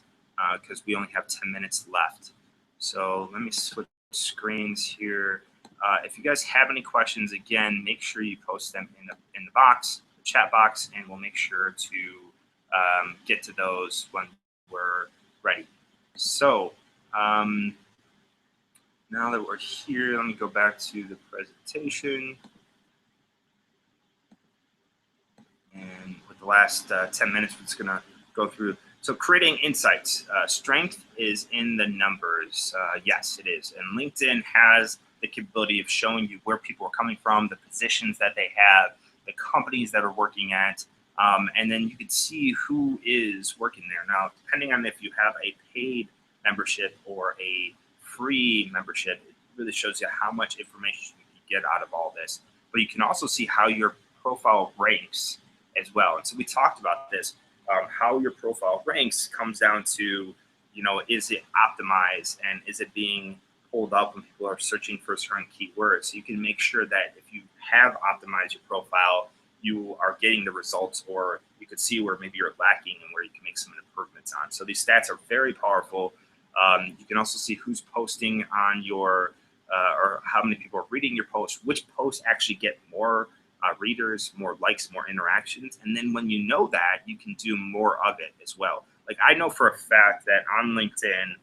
because we only have 10 minutes left. So let me switch screens here. If you guys have any questions, again, make sure you post them in the box, the chat box, and we'll make sure to get to those when we're ready. So now that we're here, let me go back to the presentation. And with the last 10 minutes, we're just going to go through. So creating insights. Strength is in the numbers. Yes, it is. And LinkedIn has the capability of showing you where people are coming from, the positions that they have, the companies that are working at, and then you can see who is working there. Now, depending on if you have a paid membership or a free membership, it really shows you how much information you can get out of all this. But you can also see how your profile ranks as well. And so we talked about this. How your profile ranks comes down to, is it optimized and is it being pulled up when people are searching for certain keywords? So you can make sure that if you have optimized your profile, you are getting the results, or you could see where maybe you're lacking and where you can make some improvements on. So these stats are very powerful. You can also see who's posting on your, or how many people are reading your post, which posts actually get more readers, more likes, more interactions. And then when you know that, you can do more of it as well. Like I know for a fact that on LinkedIn,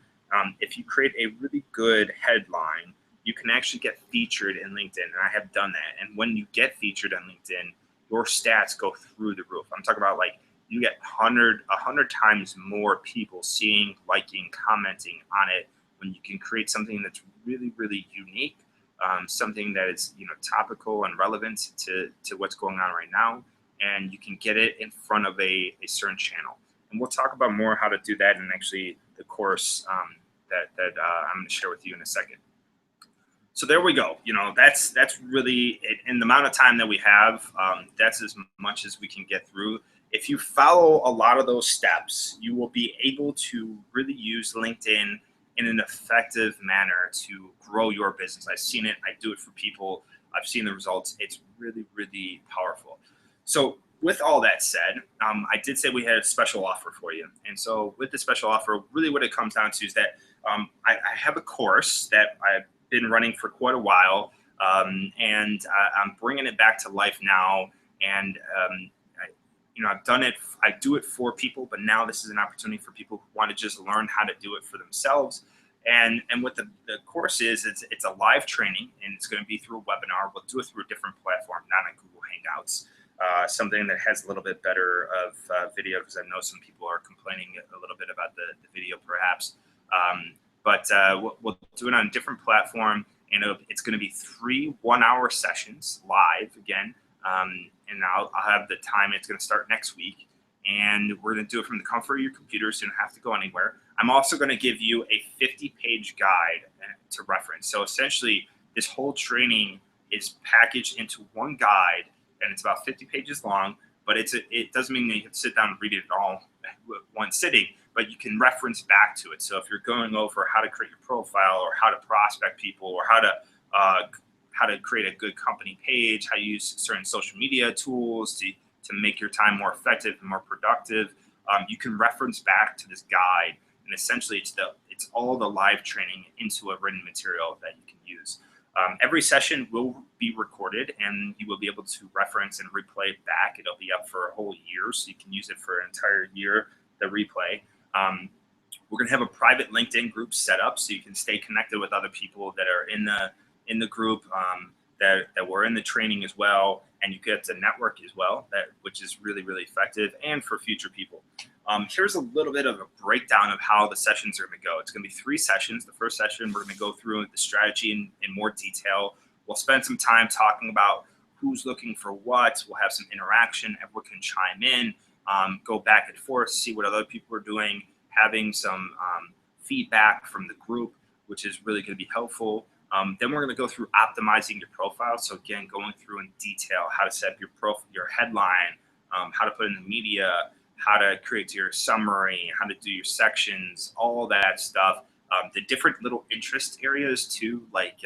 if you create a really good headline, you can actually get featured in LinkedIn. And I have done that. And when you get featured on LinkedIn, your stats go through the roof. I'm talking about like you get 100 times more people seeing, liking, commenting on it when you can create something that's really, really unique. Something that is topical and relevant to what's going on right now, and you can get it in front of a certain channel. And we'll talk about more how to do that in actually the course that I'm going to share with you in a second. So there we go. That's really it. In the amount of time that we have, that's as much as we can get through. If you follow a lot of those steps, you will be able to really use LinkedIn in an effective manner to grow your business. I've seen it. I do it for people. I've seen the results. It's really, really powerful. So with all that said, I did say we had a special offer for you. And so with the special offer, really what it comes down to is that I have a course that I've been running for quite a while, and I'm bringing it back to life now. And I've done it. I do it for people, but now this is an opportunity for people who want to just learn how to do it for themselves. And what the course is, it's a live training, and it's going to be through a webinar. We'll do it through a different platform, not on Google Hangouts. Something that has a little bit better of video, because I know some people are complaining a little bit about the video, perhaps. But we'll do it on a different platform, and it's going to be 3 one-hour sessions live again. And I'll have the time. It's going to start next week, and we're going to do it from the comfort of your computer, so you don't have to go anywhere. I'm also going to give you a 50-page guide to reference. So essentially, this whole training is packaged into one guide, and it's about 50 pages long, but it doesn't mean that you have to sit down and read it all at one sitting, but you can reference back to it. So if you're going over how to create your profile, or how to prospect people, or how to create a good company page, how to use certain social media tools to make your time more effective and more productive, you can reference back to this guide. And essentially, it's all the live training into a written material that you can use. Every session will be recorded, and you will be able to reference and replay it back. It'll be up for a whole year, so you can use it for an entire year, the replay. We're going to have a private LinkedIn group set up so you can stay connected with other people that are in the group, that were in the training as well, and you get to network as well, which is really, really effective, and for future people. Here's a little bit of a breakdown of how the sessions are going to go. It's going to be 3 sessions. The first session, we're going to go through the strategy in more detail. We'll spend some time talking about who's looking for what. We'll have some interaction. Everyone can chime in, go back and forth, see what other people are doing, having some feedback from the group, which is really going to be helpful. Then we're going to go through optimizing your profile. So again, going through in detail how to set up your headline, how to put in the media, how to create your summary, how to do your sections, all that stuff. The different little interest areas too, like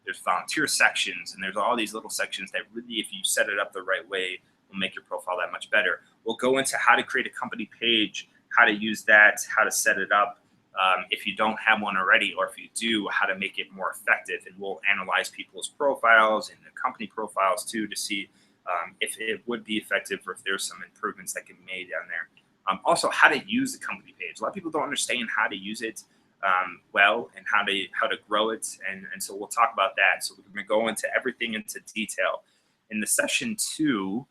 there's volunteer sections, and there's all these little sections that really, if you set it up the right way, will make your profile that much better. We'll go into how to create a company page, how to use that, how to set it up. If you don't have one already, or if you do, how to make it more effective. And we'll analyze people's profiles and the company profiles too, to see if it would be effective, or if there's some improvements that can be made down there. Also, how to use the company page. A lot of people don't understand how to use it well, and how to grow it. And so we'll talk about that. So we're going to go into everything into detail. In the session 2,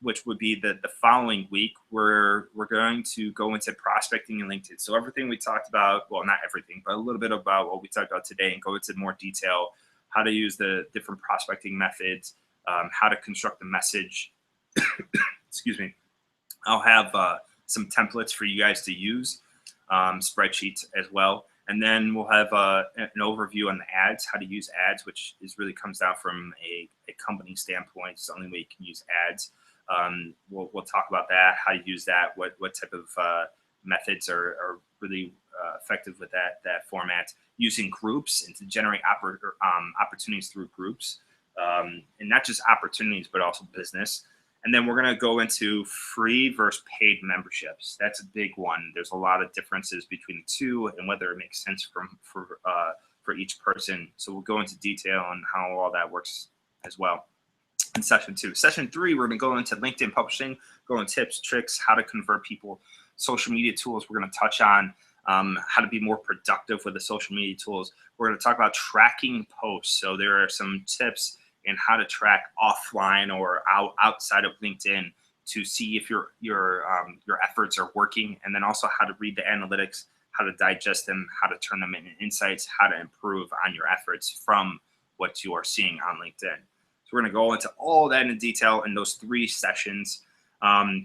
which would be the following week, we're going to go into prospecting in LinkedIn. So everything we talked about, well, not everything, but a little bit about what we talked about today, and go into more detail, how to use the different prospecting methods, how to construct the message. Excuse me. I'll have some templates for you guys to use, spreadsheets as well. And then we'll have an overview on the ads, how to use ads, which really comes down from a company standpoint. It's the only way you can use ads. We'll talk about that, how to use that, what type of methods are really effective with that format, using groups and to generate opportunities through groups, and not just opportunities, but also business. And then we're going to go into free versus paid memberships. That's a big one. There's a lot of differences between the two and whether it makes sense for each person. So we'll go into detail on how all that works as well in session 2. Session 3, we're going to go into LinkedIn publishing, go into tips, tricks, how to convert people, social media tools. We're going to touch on how to be more productive with the social media tools. We're going to talk about tracking posts. So there are some tips and how to track offline or outside of LinkedIn to see if your efforts are working, and then also how to read the analytics, how to digest them, how to turn them into insights, how to improve on your efforts from what you are seeing on LinkedIn. So we're going to go into all that in detail in those 3 sessions. The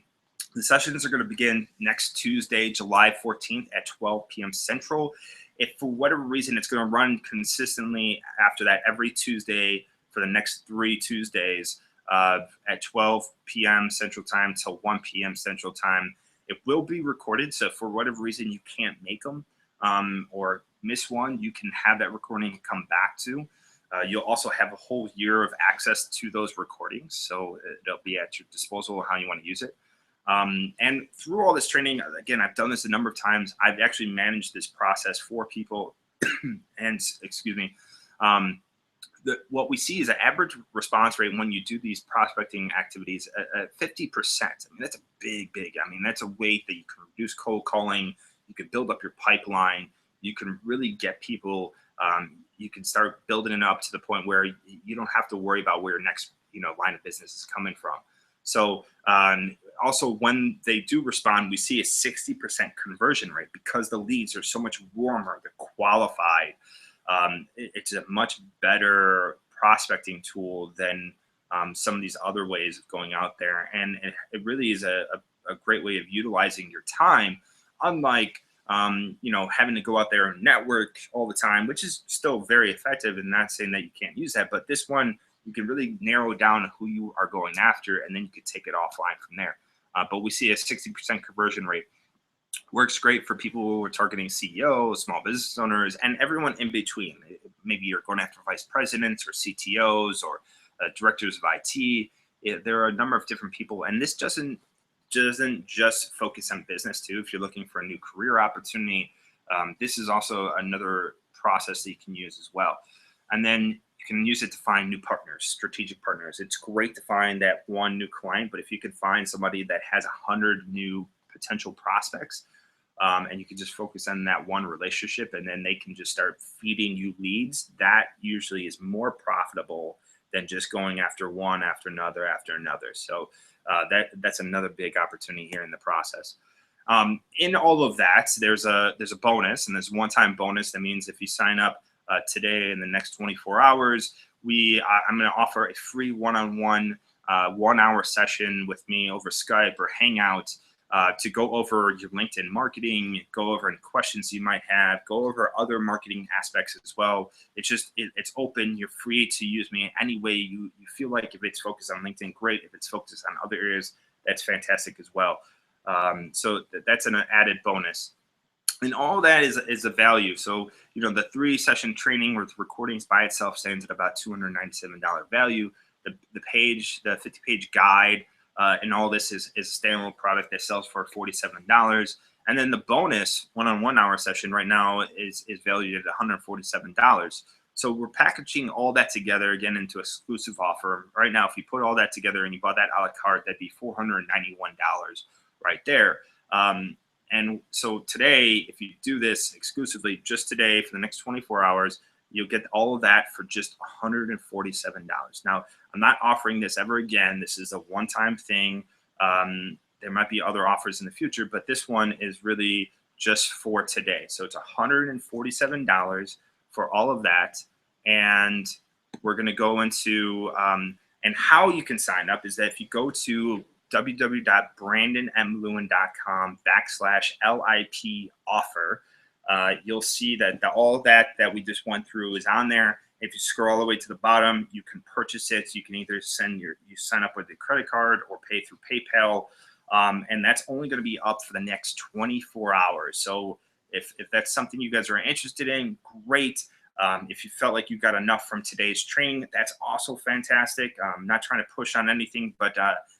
sessions are going to begin next Tuesday, July 14th at 12 p.m. Central. If for whatever reason it's going to run consistently after that every Tuesday for the next 3 Tuesdays at 12 p.m. Central Time till 1 p.m. Central Time. It will be recorded, so for whatever reason you can't make them or miss one, you can have that recording come back to. You'll also have a whole year of access to those recordings, so it'll be at your disposal how you want to use it. And through all this training, again, I've done this a number of times. I've actually managed this process for people, and excuse me. What we see is an average response rate when you do these prospecting activities at 50%. I mean, that's a big. I mean, that's a way that you can reduce cold calling. You can build up your pipeline. You can really get people. You can start building it up to the point where you don't have to worry about where your next line of business is coming from. So also when they do respond, we see a 60% conversion rate because the leads are so much warmer. They're qualified. It's a much better prospecting tool than some of these other ways of going out there. And it really is a great way of utilizing your time, unlike, having to go out there and network all the time, which is still very effective, and not saying that you can't use that. But this one, you can really narrow down who you are going after, and then you can take it offline from there. But we see a 60% conversion rate. Works great for people who are targeting CEOs, small business owners, and everyone in between. Maybe you're going after vice presidents or CTOs or directors of IT. There are a number of different people, and this doesn't just focus on business too. If you're looking for a new career opportunity, this is also another process that you can use as well. And then you can use it to find new partners, strategic partners. It's great to find that one new client, but if you can find somebody that has 100 new potential prospects, and you can just focus on that one relationship, and then they can just start feeding you leads, that usually is more profitable than just going after one after another. So that's another big opportunity here in the process. In all of that, there's a bonus, and there's a one-time bonus. That means if you sign up today in the next 24 hours, I'm going to offer a free one-on-one 1-hour session with me over Skype or Hangout to go over your LinkedIn marketing, go over any questions you might have, go over other marketing aspects as well. It's open. You're free to use me any way you feel like. If it's focused on LinkedIn, great. If it's focused on other areas, that's fantastic as well. So that's an added bonus. And all that is a value. So, the 3-session training with recordings by itself stands at about $297 value. The 50-page guide, and all this is a standalone product that sells for $47. And then the bonus one-on-one hour session right now is valued at $147. So we're packaging all that together again into exclusive offer. Right now, if you put all that together and you bought that a la carte, that'd be $491 right there. And so today, if you do this exclusively just today for the next 24 hours, You'll get all of that for just $147. Now, I'm not offering this ever again. This is a one-time thing. There might be other offers in the future, but this one is really just for today. So it's $147 for all of that. And we're going to go into, and how you can sign up is that if you go to www.brandonmlewin.com/LIP offer, you'll see that all that we just went through is on there. If you scroll all the way to the bottom, you can purchase it. So you can either you sign up with a credit card or pay through PayPal. And that's only going to be up for the next 24 hours. So if that's something you guys are interested in, great. If you felt like you got enough from today's training, that's also fantastic. I'm not trying to push on anything, but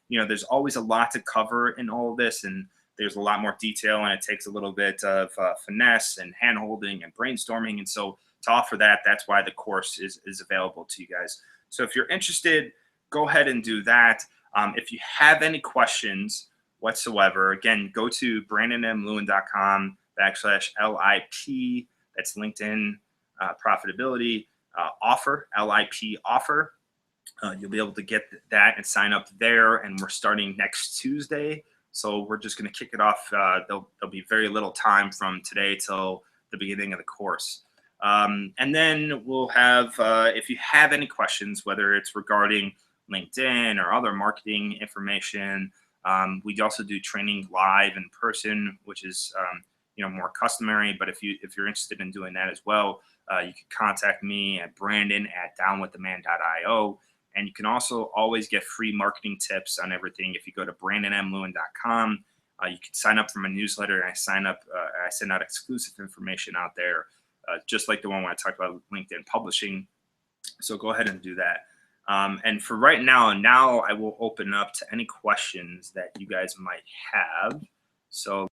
there's always a lot to cover in all of this, and there's a lot more detail, and it takes a little bit of finesse and hand-holding and brainstorming. And so to offer that, that's why the course is available to you guys. So if you're interested, go ahead and do that. If you have any questions whatsoever, again, go to brandonmlewin.com/LIP. That's LinkedIn Profitability offer, LIP offer. You'll be able to get that and sign up there. And we're starting next Tuesday. So we're just going to kick it off. There'll be very little time from today till the beginning of the course. And then we'll have, if you have any questions, whether it's regarding LinkedIn or other marketing information, we also do training live in person, which is more customary. But if you're interested in doing that as well, you can contact me at brandon@downwiththeman.io. And you can also always get free marketing tips on everything. If you go to brandonmlewin.com, you can sign up for my newsletter, and I send out exclusive information out there, just like the one where I talked about LinkedIn publishing. So go ahead and do that. And for right now I will open up to any questions that you guys might have. So